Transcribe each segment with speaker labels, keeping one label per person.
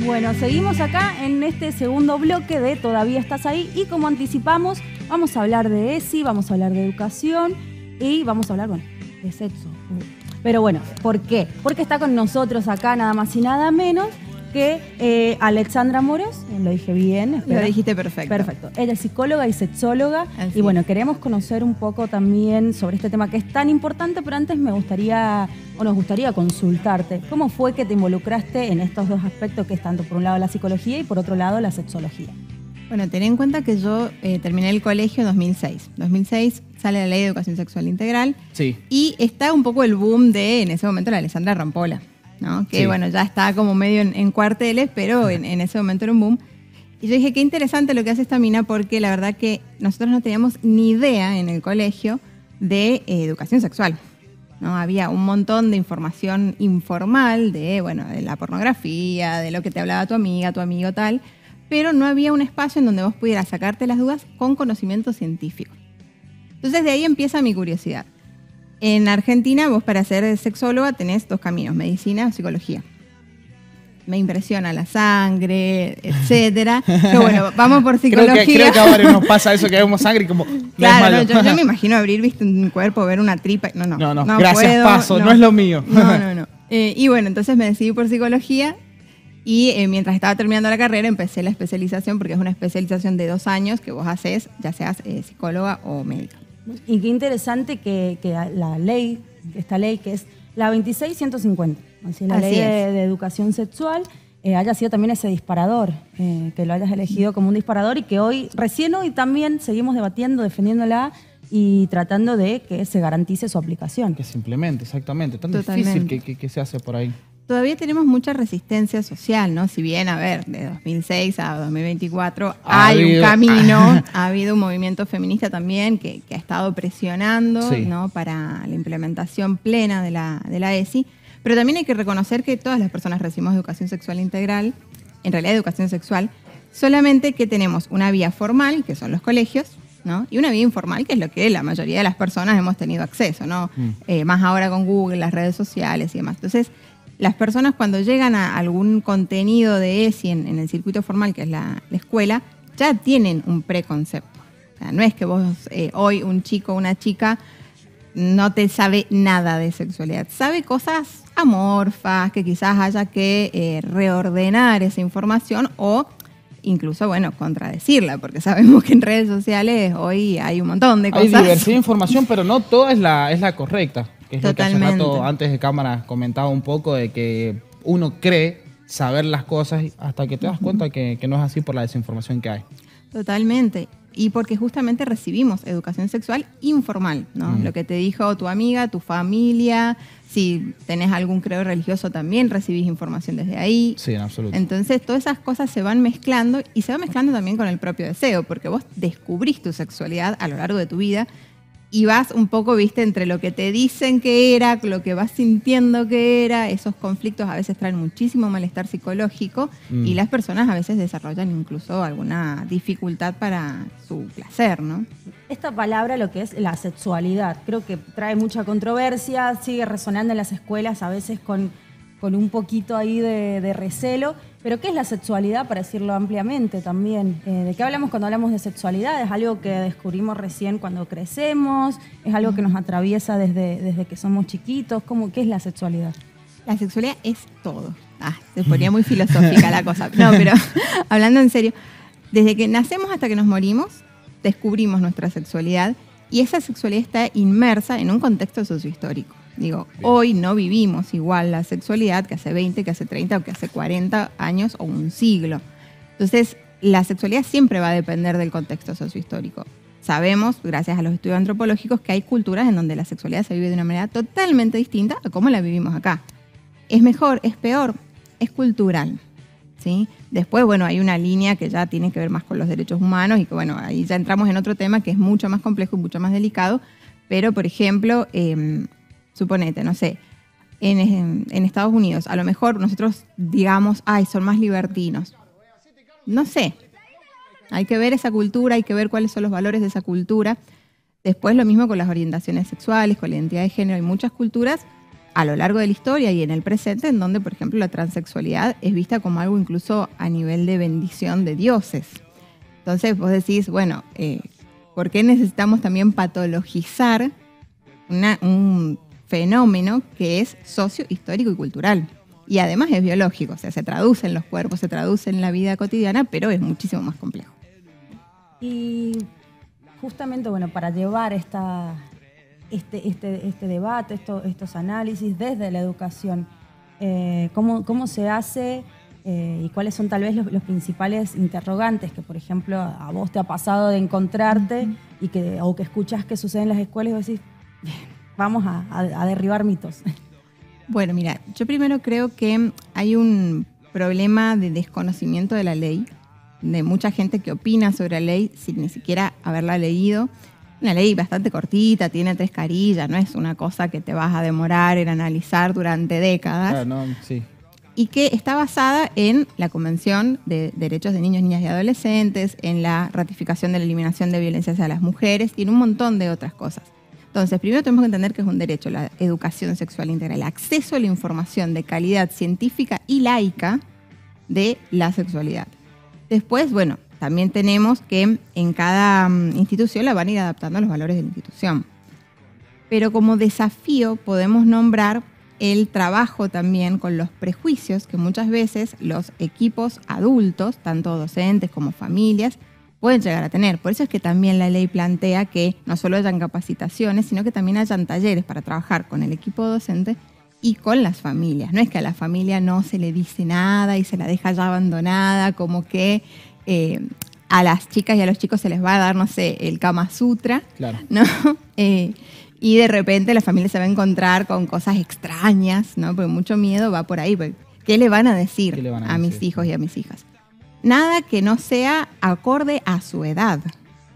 Speaker 1: Bueno, seguimos acá en este segundo bloque de Todavía estás ahí y como anticipamos, vamos a hablar de ESI, vamos a hablar de educación y vamos a hablar, bueno, de sexo. Pero bueno, ¿por qué? Porque está con nosotros acá nada más y nada menos que Alexandra Moros, lo dije bien.
Speaker 2: Espero. Lo dijiste perfecto.
Speaker 1: Perfecto. Ella es psicóloga y sexóloga.
Speaker 2: Así
Speaker 1: y bueno, queremos conocer un poco también sobre este tema que es tan importante, pero antes nos gustaría consultarte. ¿Cómo fue que te involucraste en estos dos aspectos que es tanto por un lado la psicología y por otro lado la sexología?
Speaker 2: Bueno, ten en cuenta que yo terminé el colegio en 2006. En 2006 sale la Ley de Educación Sexual Integral.
Speaker 3: Sí.
Speaker 2: Y está un poco el boom de, en ese momento, la Alessandra Rampola, ¿no? Que, sí, bueno, ya está como medio en cuarteles, pero en ese momento era un boom. Y yo dije, qué interesante lo que hace esta mina, porque la verdad que nosotros no teníamos ni idea en el colegio de educación sexual, ¿no? Había un montón de información informal de, bueno, de la pornografía, de lo que te hablaba tu amiga, tu amigo, tal, pero no había un espacio en donde vos pudieras sacarte las dudas con conocimiento científico. Entonces de ahí empieza mi curiosidad. En Argentina, vos para ser sexóloga tenés dos caminos, medicina o psicología. Me impresiona la sangre, etcétera. Pero bueno, vamos por psicología.
Speaker 3: Creo que ahora nos pasa eso, que vemos sangre y como...
Speaker 2: Claro, no, yo me imagino abrir, viste, un cuerpo, ver una tripa. No
Speaker 3: gracias,
Speaker 2: puedo,
Speaker 3: paso, no es lo mío.
Speaker 2: No. Y bueno, entonces me decidí por psicología y mientras estaba terminando la carrera empecé la especialización, porque es una especialización de 2 años que vos haces, ya seas psicóloga o médica.
Speaker 1: Y qué interesante que la ley, esta ley que es la 26150, así la ley de educación sexual, haya sido también ese disparador, que lo hayas elegido como un disparador y que recién hoy también seguimos debatiendo, defendiéndola y tratando de que se garantice su aplicación.
Speaker 3: Que se implemente, exactamente. Tan
Speaker 2: Totalmente
Speaker 3: difícil que se hace por ahí.
Speaker 2: Todavía tenemos mucha resistencia social, ¿no? Si bien, a ver, de 2006 a 2024 hay un camino, ha habido un movimiento feminista también que ha estado presionando, sí, ¿no? Para la implementación plena de la ESI, pero también hay que reconocer que todas las personas recibimos educación sexual integral, en realidad educación sexual, solamente que tenemos una vía formal, que son los colegios, ¿no? Y una vía informal, que es lo que la mayoría de las personas hemos tenido acceso, ¿no? Más ahora con Google, las redes sociales y demás. Entonces, las personas cuando llegan a algún contenido de ESI en el circuito formal, que es la escuela, ya tienen un preconcepto. O sea, no es que vos hoy un chico o una chica no te sabe nada de sexualidad. Sabe cosas amorfas, que quizás haya que reordenar esa información o incluso, bueno, contradecirla, porque sabemos que en redes sociales hoy hay un montón de cosas.
Speaker 3: Hay diversidad de información, pero no toda es la correcta. Que es
Speaker 2: Totalmente.
Speaker 3: Lo que hace rato, antes de cámara, comentaba un poco de que uno cree saber las cosas hasta que te das cuenta que no es así por la desinformación que hay.
Speaker 2: Totalmente. Y porque justamente recibimos educación sexual informal, ¿no? Lo que te dijo tu amiga, tu familia, si tenés algún credo religioso también recibís información desde ahí.
Speaker 3: Sí, en absoluto.
Speaker 2: Entonces todas esas cosas se van mezclando y se va mezclando también con el propio deseo, porque vos descubrís tu sexualidad a lo largo de tu vida y vas un poco, viste, entre lo que te dicen que era, lo que vas sintiendo que era. Esos conflictos a veces traen muchísimo malestar psicológico y las personas a veces desarrollan incluso alguna dificultad para su placer, ¿no?
Speaker 1: Esta palabra, lo que es la sexualidad, creo que trae mucha controversia, sigue resonando en las escuelas a veces con un poquito ahí de recelo. Pero ¿qué es la sexualidad, para decirlo ampliamente también? ¿De qué hablamos cuando hablamos de sexualidad? ¿Es algo que descubrimos recién cuando crecemos? ¿Es algo que nos atraviesa desde que somos chiquitos? ¿Qué es la sexualidad?
Speaker 2: La sexualidad es todo. Se ponía muy filosófica la cosa. No, pero hablando en serio, desde que nacemos hasta que nos morimos, descubrimos nuestra sexualidad y esa sexualidad está inmersa en un contexto sociohistórico. Digo, hoy no vivimos igual la sexualidad que hace 20, que hace 30 o que hace 40 años o un siglo. Entonces, la sexualidad siempre va a depender del contexto sociohistórico. Sabemos, gracias a los estudios antropológicos, que hay culturas en donde la sexualidad se vive de una manera totalmente distinta a cómo la vivimos acá. ¿Es mejor? ¿Es peor? Es cultural, ¿sí? Después, bueno, hay una línea que ya tiene que ver más con los derechos humanos y que, bueno, ahí ya entramos en otro tema que es mucho más complejo y mucho más delicado, pero, por ejemplo, suponete, no sé, en Estados Unidos, a lo mejor nosotros digamos, son más libertinos. No sé. Hay que ver esa cultura, hay que ver cuáles son los valores de esa cultura. Después lo mismo con las orientaciones sexuales, con la identidad de género. Hay muchas culturas a lo largo de la historia y en el presente, en donde, por ejemplo, la transexualidad es vista como algo incluso a nivel de bendición de dioses. Entonces vos decís, bueno, ¿por qué necesitamos también patologizar un fenómeno que es socio, histórico y cultural? Y además es biológico, o sea, se traduce en los cuerpos, se traduce en la vida cotidiana, pero es muchísimo más complejo.
Speaker 1: Y justamente, bueno, para llevar este debate, estos análisis desde la educación, ¿cómo se hace y cuáles son tal vez los principales interrogantes que, por ejemplo, a vos te ha pasado de encontrarte o que escuchás que sucede en las escuelas y vos decís, vamos a derribar mitos?
Speaker 2: Bueno, mira, yo primero creo que hay un problema de desconocimiento de la ley, de mucha gente que opina sobre la ley sin ni siquiera haberla leído. Una ley bastante cortita, tiene 3 carillas, no es una cosa que te vas a demorar en analizar durante décadas.
Speaker 3: Claro, no, sí.
Speaker 2: Y que está basada en la Convención de Derechos de Niños, Niñas y Adolescentes, en la ratificación de la eliminación de violencia hacia las mujeres y en un montón de otras cosas. Entonces, primero tenemos que entender que es un derecho, la educación sexual integral, el acceso a la información de calidad científica y laica de la sexualidad. Después, bueno, también tenemos que en cada institución la van a ir adaptando a los valores de la institución. Pero como desafío podemos nombrar el trabajo también con los prejuicios que muchas veces los equipos adultos, tanto docentes como familias, pueden llegar a tener. Por eso es que también la ley plantea que no solo hayan capacitaciones, sino que también hayan talleres para trabajar con el equipo docente y con las familias. No es que a la familia no se le dice nada y se la deja ya abandonada, como que a las chicas y a los chicos se les va a dar, no sé, el Kama Sutra,
Speaker 3: claro,
Speaker 2: ¿no? Y de repente la familia se va a encontrar con cosas extrañas, ¿no? Porque mucho miedo va por ahí. ¿Qué le van a decir a mis hijos y a mis hijas? Nada que no sea acorde a su edad,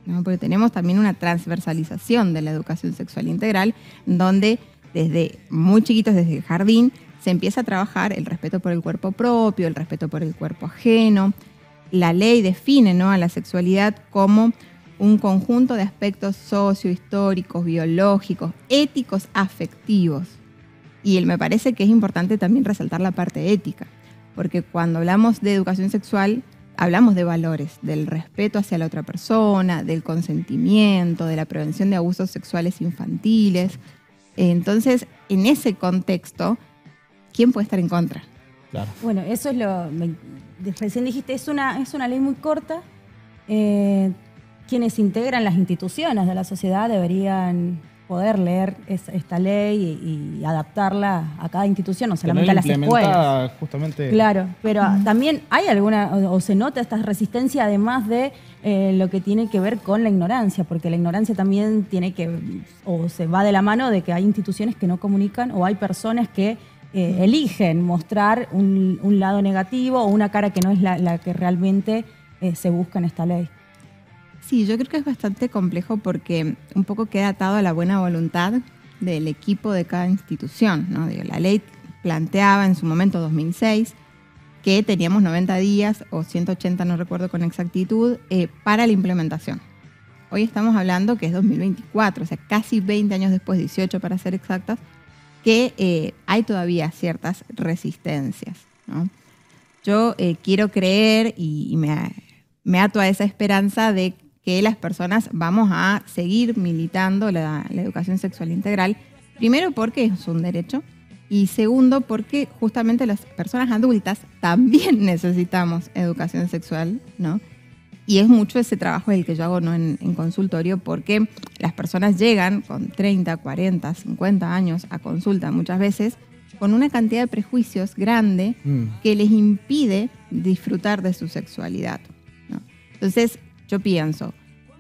Speaker 2: ¿no? Porque tenemos también una transversalización de la educación sexual integral, donde desde muy chiquitos, desde el jardín, se empieza a trabajar el respeto por el cuerpo propio, el respeto por el cuerpo ajeno. La ley define, ¿no?, a la sexualidad como un conjunto de aspectos sociohistóricos, biológicos, éticos, afectivos. Y me parece que es importante también resaltar la parte ética, porque cuando hablamos de educación sexual, hablamos de valores, del respeto hacia la otra persona, del consentimiento, de la prevención de abusos sexuales infantiles. Entonces, en ese contexto, ¿quién puede estar en contra?
Speaker 3: Claro.
Speaker 1: Bueno, eso es recién dijiste, es una ley muy corta. Quienes integran las instituciones de la sociedad deberían poder leer esta ley y adaptarla a cada institución, no solamente a las escuelas.
Speaker 3: Justamente.
Speaker 1: Claro, pero también hay alguna, o se nota esta resistencia además de lo que tiene que ver con la ignorancia, porque la ignorancia también o se va de la mano de que hay instituciones que no comunican o hay personas que eligen mostrar un lado negativo o una cara que no es la que realmente se busca en esta ley.
Speaker 2: Sí, yo creo que es bastante complejo porque un poco queda atado a la buena voluntad del equipo de cada institución, ¿no? La ley planteaba en su momento, 2006, que teníamos 90 días o 180, no recuerdo con exactitud, para la implementación. Hoy estamos hablando que es 2024, o sea, casi 20 años después, 18 para ser exactas, que hay todavía ciertas resistencias, ¿no? Yo quiero creer y me ato a esa esperanza de que las personas vamos a seguir militando la educación sexual integral, primero porque es un derecho y segundo porque justamente las personas adultas también necesitamos educación sexual, ¿no? Y es mucho ese trabajo el que yo hago, ¿no?, en consultorio, porque las personas llegan con 30, 40, 50 años a consulta muchas veces con una cantidad de prejuicios grande que les impide disfrutar de su sexualidad, ¿no? Entonces, yo pienso,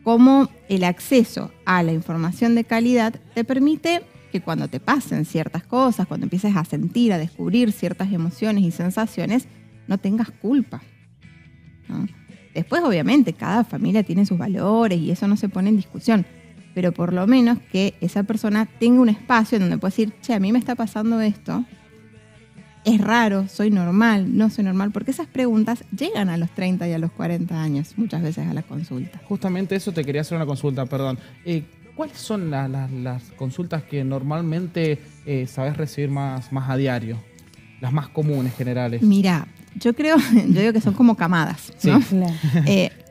Speaker 2: cómo el acceso a la información de calidad te permite que cuando te pasen ciertas cosas, cuando empieces a sentir, a descubrir ciertas emociones y sensaciones, no tengas culpa, ¿no? Después, obviamente, cada familia tiene sus valores y eso no se pone en discusión, pero por lo menos que esa persona tenga un espacio donde pueda decir, che, a mí me está pasando esto, es raro, soy normal, no soy normal, porque esas preguntas llegan a los 30 y a los 40 años muchas veces a la consulta.
Speaker 3: Justamente eso te quería hacer una consulta, perdón. ¿Cuáles son las consultas que normalmente sabes recibir más a diario? Las más comunes, generales.
Speaker 2: Mira, yo digo que son como camadas, ¿no?
Speaker 1: Sí, claro.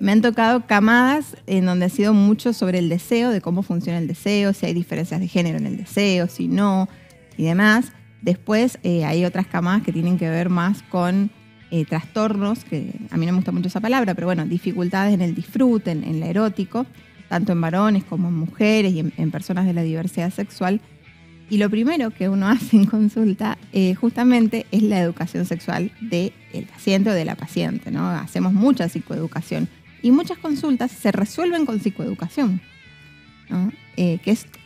Speaker 2: Me han tocado camadas en donde ha sido mucho sobre el deseo, de cómo funciona el deseo, si hay diferencias de género en el deseo, si no, y demás. Después hay otras camadas que tienen que ver más con trastornos, que a mí no me gusta mucho esa palabra, pero bueno, dificultades en el disfrute, en el erótico, tanto en varones como en mujeres y en personas de la diversidad sexual. Y lo primero que uno hace en consulta justamente es la educación sexual del paciente o de la paciente, ¿no? Hacemos mucha psicoeducación y muchas consultas se resuelven con psicoeducación, ¿no?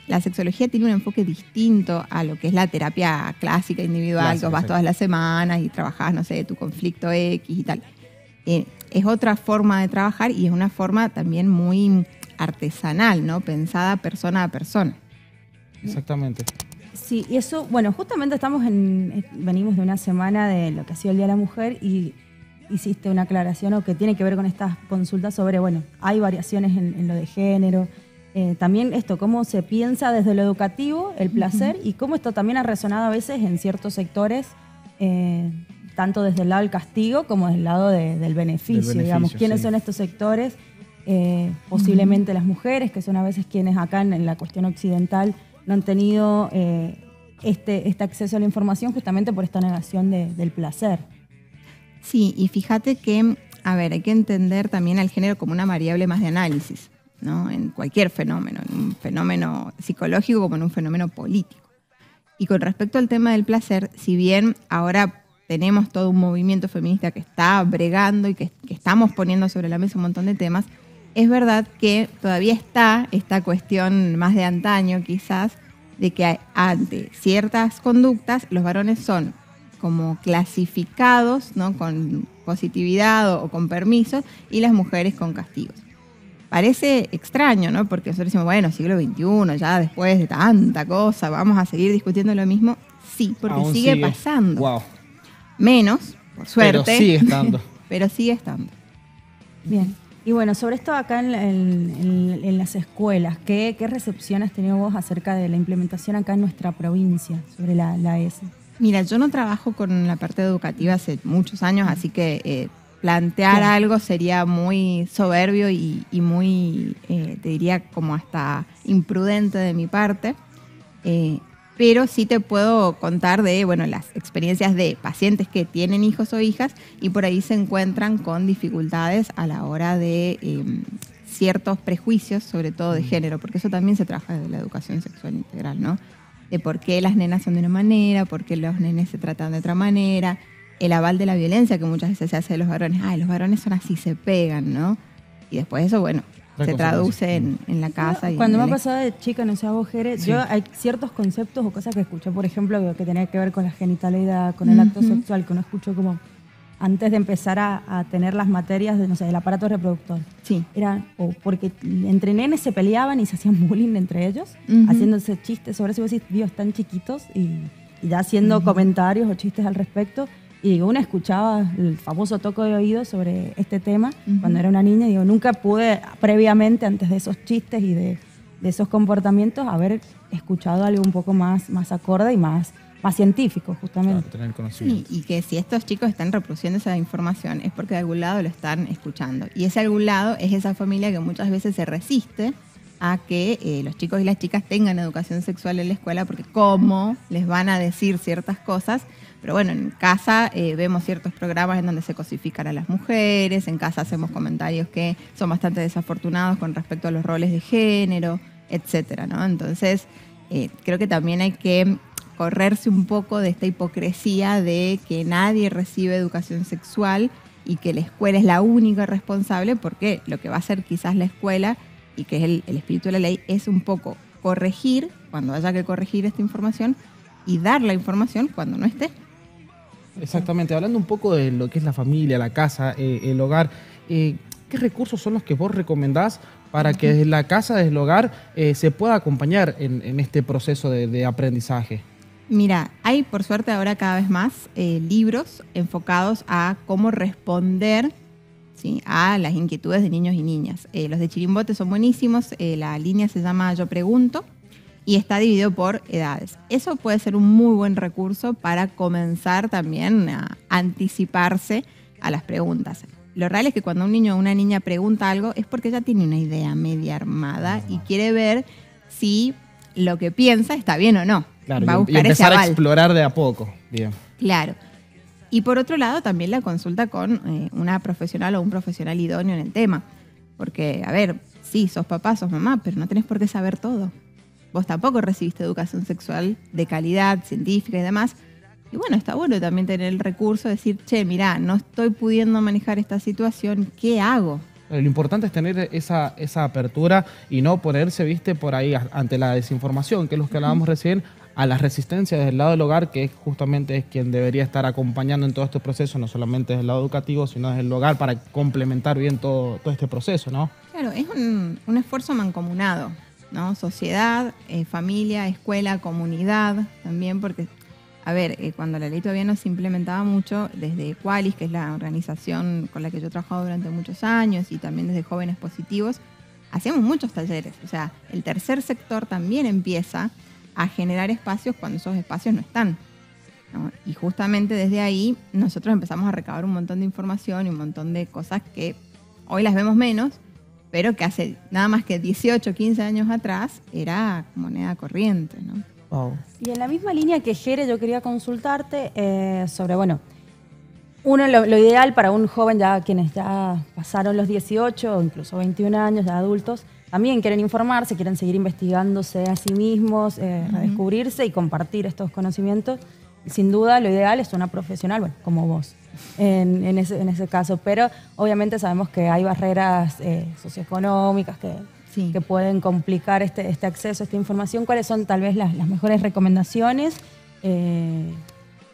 Speaker 2: La sexología tiene un enfoque distinto a lo que es la terapia clásica individual, que vas todas las semanas y trabajás, no sé, tu conflicto X y tal. Es otra forma de trabajar y es una forma también muy artesanal, ¿no? Pensada persona a persona.
Speaker 3: Exactamente.
Speaker 1: Sí, y eso, bueno, justamente venimos de una semana de lo que ha sido el Día de la Mujer y hiciste una aclaración o que tiene que ver con estas consultas sobre, bueno, hay variaciones en lo de género. También esto, cómo se piensa desde lo educativo, el placer, y cómo esto también ha resonado a veces en ciertos sectores, tanto desde el lado del castigo como desde el lado del beneficio, digamos. ¿Quiénes son estos sectores? Posiblemente las mujeres, que son a veces quienes acá en la cuestión occidental no han tenido este acceso a la información justamente por esta negación del placer.
Speaker 2: Sí, y fíjate que, hay que entender también al género como una variable más de análisis, ¿no? En cualquier fenómeno, en un fenómeno psicológico como en un fenómeno político. Y con respecto al tema del placer, si bien ahora tenemos todo un movimiento feminista que está bregando y que estamos poniendo sobre la mesa un montón de temas, es verdad que todavía está esta cuestión más de antaño quizás, de que ante ciertas conductas los varones son como clasificados, ¿no? Con positividad o con permisos y las mujeres con castigos. Parece extraño, ¿no? Porque nosotros decimos, bueno, siglo XXI, ya después de tanta cosa, vamos a seguir discutiendo lo mismo. Sí, porque sigue pasando.
Speaker 3: Wow.
Speaker 2: Menos, por suerte.
Speaker 3: Pero sigue estando.
Speaker 2: Pero sigue estando.
Speaker 1: Bien. Y bueno, sobre esto acá en las escuelas, ¿qué recepción has tenido vos acerca de la implementación acá en nuestra provincia sobre la ESI?
Speaker 2: Mira, yo no trabajo con la parte educativa hace muchos años, así que plantear algo sería muy soberbio y muy, te diría, como hasta imprudente de mi parte. Pero sí te puedo contar de, las experiencias de pacientes que tienen hijos o hijas y por ahí se encuentran con dificultades a la hora de ciertos prejuicios, sobre todo de género, porque eso también se trabaja desde la educación sexual integral, ¿no? De por qué las nenas son de una manera, por qué los nenes se tratan de otra manera, el aval de la violencia que muchas veces se hace de los varones. Los varones son así, se pegan, ¿no? Y después eso, se traduce en la casa.
Speaker 1: Cuando me ha pasado de chica, no sé, a vos, Jere, yo hay ciertos conceptos o cosas que escuché, por ejemplo, que tenía que ver con la genitalidad, con el acto sexual, que uno escuchó como antes de empezar a tener las materias de, no sé, del aparato reproductor.
Speaker 2: Sí.
Speaker 1: Era porque entre nenes se peleaban y se hacían bullying entre ellos, haciéndose chistes sobre eso. Y vos decís, Dios, tan chiquitos, y ya haciendo comentarios o chistes al respecto. Y uno escuchaba el famoso toco de oído sobre este tema cuando era una niña. Digo, nunca pude previamente, antes de esos chistes y de esos comportamientos, haber escuchado algo un poco más acorde y más científico, justamente.
Speaker 3: Claro, tener conocimiento.
Speaker 2: Sí, y que si estos chicos están reproduciendo esa información es porque de algún lado lo están escuchando. Y ese algún lado es esa familia que muchas veces se resiste a que los chicos y las chicas tengan educación sexual en la escuela, porque cómo les van a decir ciertas cosas. Pero en casa vemos ciertos programas en donde se cosifican a las mujeres, en casa hacemos comentarios que son bastante desafortunados con respecto a los roles de género, etcétera, ¿no? Entonces, creo que también hay que correrse un poco de esta hipocresía de que nadie recibe educación sexual y que la escuela es la única responsable, porque lo que va a hacer quizás la escuela, y que es el espíritu de la ley, es un poco corregir cuando haya que corregir esta información y dar la información cuando no esté.
Speaker 3: Exactamente, hablando un poco de lo que es la familia, la casa, el hogar, ¿qué recursos son los que vos recomendás para que desde la casa, desde el hogar, se pueda acompañar en este proceso de aprendizaje?
Speaker 2: Mira, hay por suerte ahora cada vez más libros enfocados a cómo responder ¿sí? A las inquietudes de niños y niñas. Los de Chirimbote son buenísimos, la línea se llama Yo Pregunto y está dividido por edades. Eso puede ser un muy buen recurso para comenzar también a anticiparse a las preguntas. Lo real es que cuando un niño o una niña pregunta algo es porque ya tiene una idea media armada y quiere ver si lo que piensa está bien o no.
Speaker 3: Claro,
Speaker 2: va a buscar
Speaker 3: y empezar
Speaker 2: ese
Speaker 3: a
Speaker 2: aval.
Speaker 3: explorar de a poco. Bien.
Speaker 2: Claro. Y por otro lado, también la consulta con una profesional o un profesional idóneo en el tema. Porque, a ver, sí, sos papá, sos mamá, pero no tenés por qué saber todo. Vos tampoco recibiste educación sexual de calidad, científica y demás. Y bueno, está bueno también tener el recurso de decir, che, mirá, no estoy pudiendo manejar esta situación, ¿qué hago?
Speaker 3: Lo importante es tener esa apertura y no ponerse, viste, por ahí ante la desinformación, que es lo que hablábamos recién, a la resistencia desde el lado del hogar, que justamente es quien debería estar acompañando en todo este proceso, no solamente desde el lado educativo, sino desde el hogar para complementar bien todo este proceso, ¿no?
Speaker 2: Claro, es un esfuerzo mancomunado, ¿no? Sociedad, familia, escuela, comunidad también, porque, a ver, cuando la ley todavía no se implementaba mucho, desde Equalis, que es la organización con la que yo he trabajado durante muchos años, y también desde Jóvenes Positivos, hacíamos muchos talleres. O sea, el tercer sector también empieza a generar espacios cuando esos espacios no están, ¿no? Y justamente desde ahí nosotros empezamos a recabar un montón de información y un montón de cosas que hoy las vemos menos, pero que hace nada más que 18, 15 años atrás era moneda corriente, ¿no?
Speaker 3: Wow.
Speaker 1: Y en la misma línea que Jere, yo quería consultarte sobre, bueno, lo ideal para un joven, ya quienes ya pasaron los 18 o incluso 21 años, ya adultos, también quieren informarse, quieren seguir investigándose a sí mismos, redescubrirse y compartir estos conocimientos. Sin duda, lo ideal es una profesional, bueno, como vos, en ese caso. Pero obviamente sabemos que hay barreras socioeconómicas que pueden complicar este acceso a esta información. ¿Cuáles son tal vez las mejores recomendaciones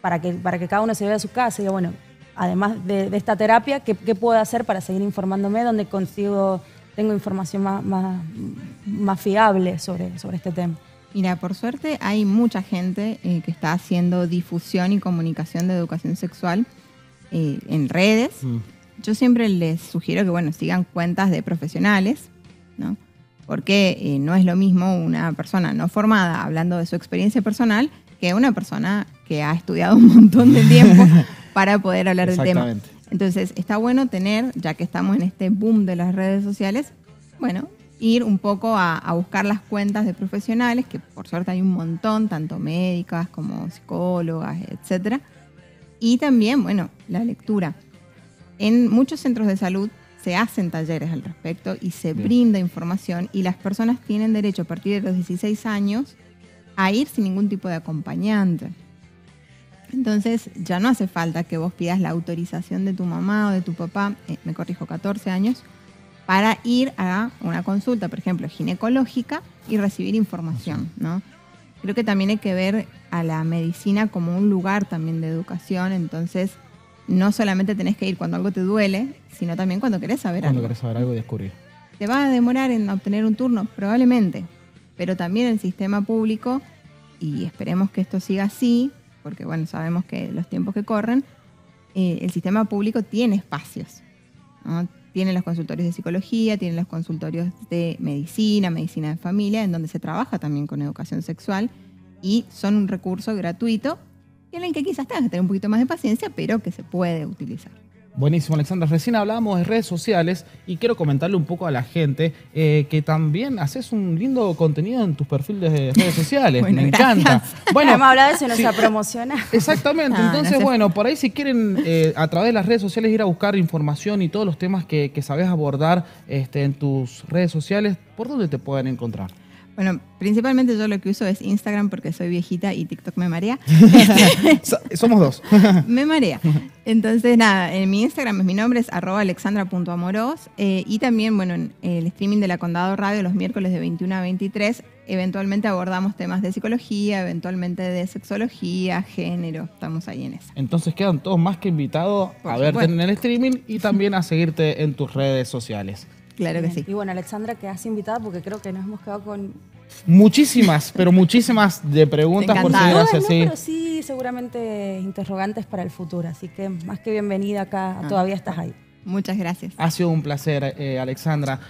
Speaker 1: para que cada uno se vea a su casa y diga, bueno, además de esta terapia, ¿qué puedo hacer para seguir informándome? ¿Dónde tengo información más fiable sobre este tema?
Speaker 2: Mira, por suerte hay mucha gente que está haciendo difusión y comunicación de educación sexual en redes. Yo siempre les sugiero que, bueno, sigan cuentas de profesionales, ¿no? Porque no es lo mismo una persona no formada hablando de su experiencia personal que una persona que ha estudiado un montón de tiempo para poder hablar del tema. Entonces, está bueno tener, ya que estamos en este boom de las redes sociales, bueno, ir un poco a buscar las cuentas de profesionales, que por suerte hay un montón, tanto médicas como psicólogas, etcétera. Y también, bueno, la lectura. En muchos centros de salud se hacen talleres al respecto y se brinda información, y las personas tienen derecho a partir de los 16 años a ir sin ningún tipo de acompañante. Entonces ya no hace falta que vos pidas la autorización de tu mamá o de tu papá, 14 años, para ir a una consulta, por ejemplo, ginecológica y recibir información, ¿no? Creo que también hay que ver a la medicina como un lugar también de educación. Entonces no solamente tenés que ir cuando algo te duele, sino también cuando querés saber algo.
Speaker 3: Cuando querés saber algo y descubrir.
Speaker 2: ¿Te va a demorar en obtener un turno? Probablemente. Pero también el sistema público, y esperemos que esto siga así, porque bueno, sabemos que los tiempos que corren, el sistema público tiene espacios, ¿no? Tiene los consultorios de psicología, tiene los consultorios de medicina de familia, en donde se trabaja también con educación sexual, y son un recurso gratuito en el que quizás tengas que tener un poquito más de paciencia, pero que se puede utilizar.
Speaker 3: Buenísimo, Alexandra. Recién hablábamos de redes sociales y quiero comentarle un poco a la gente que también haces un lindo contenido en tus perfiles de redes sociales.
Speaker 2: Bueno,
Speaker 3: me
Speaker 2: gracias.
Speaker 3: encanta. Bueno,
Speaker 1: hemos hablado de eso y no se promociona.
Speaker 3: Exactamente. Entonces,
Speaker 2: no
Speaker 3: bueno, por ahí si quieren a través de las redes sociales ir a buscar información y todos los temas que sabes abordar en tus redes sociales, ¿por dónde te pueden encontrar?
Speaker 2: Bueno, principalmente yo lo que uso es Instagram porque soy viejita y TikTok me marea.
Speaker 3: Somos dos.
Speaker 2: Me marea. Entonces, nada, en mi Instagram mi nombre es @alexandra.amoros y también, bueno, en el streaming de La Condado Radio los miércoles de 21 a 23 eventualmente abordamos temas de psicología, eventualmente de sexología, género, estamos ahí en eso.
Speaker 3: Entonces quedan todos más que invitados a verte en el streaming y también a seguirte en tus redes sociales.
Speaker 2: Claro que sí.
Speaker 1: Y bueno, Alexandra, quedas invitada porque creo que nos hemos quedado con
Speaker 3: muchísimas de preguntas por seguir hacia
Speaker 1: no,
Speaker 3: sí.
Speaker 1: pero sí, seguramente interrogantes para el futuro. Así que más que bienvenida acá, todavía estás ahí.
Speaker 2: Muchas gracias.
Speaker 3: Ha sido un placer, Alexandra.